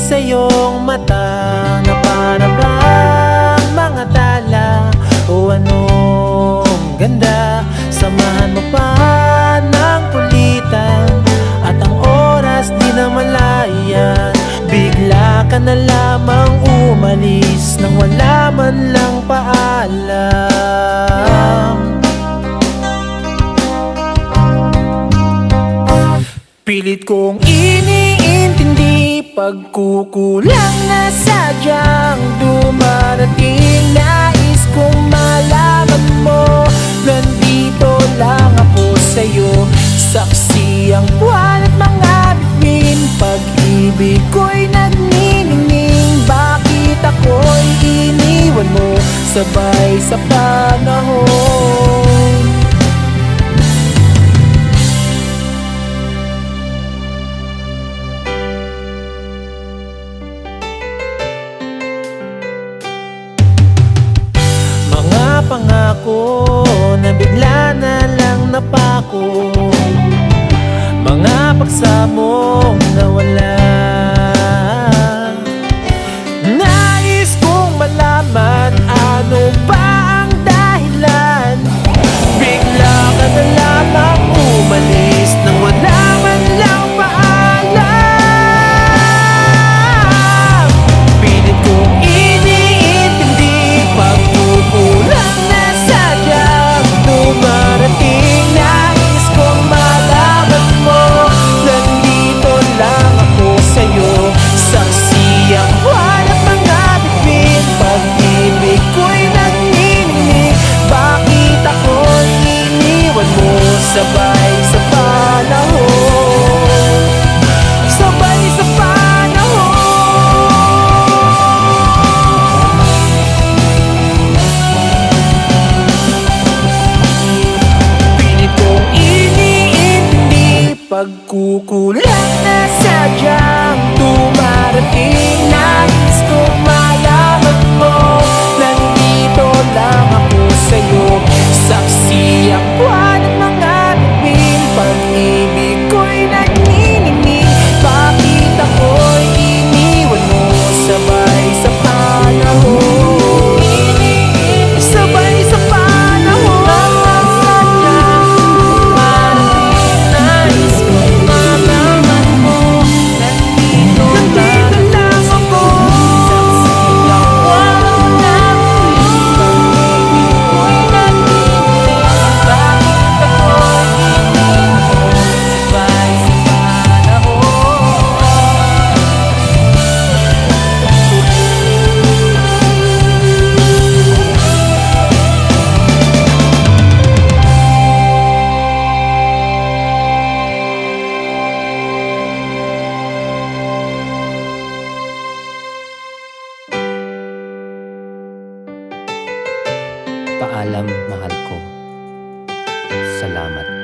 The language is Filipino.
sa iyong mata na para bang mga tala. O anong ganda, samahan mo pa ng kulitan, at ang oras di na malayan. Bigla ka na lamang umalis nang wala man lang paalam. Pilit kong iniintindi pagkukulang na sadyang dumarating. Nais kong malaman mo, nandito lang ako sa'yo. Saksi ang buwan at mga bituin, pag-ibig ko'y nagniningning. Bakit ako'y iniwan mo sabay sa panahon? Pangako na bigla na lang napako, mga pagsamong nawala. Nais kong malaman ano ba ang dahilan. Bigla ka na lamang umalis nang wala man lang paalam. Pilit kong iniintindi pagkukulang na sadyang dumarating. Nais kong malaman mo, nandito lang ako sa'yo. Saksi ang buwan at mga bituin, pag-ibig ko'y nagniningning. Bakit ako'y iniwan mo sabay sa panahon? Sabay sa panahon. Pilit kong iniintindi pagkukulang na sadyang dumarating. Nais kong malaman mo, nandito lang ako sa'yo. Saksi ang buwan at mga bituin, pag-ibig ko'y nagniningning. Bakit ako'y iniwan mo sabay sa panahon? Sabay sa panahon. Nais kong malaman mo, nandito lang ako. Saksi ang buwan at mga bituin, pag-ibig ko'y nagniningning. Bakit ako'y iniwan mo sabay sa Paalam, mahal ko. Salamat.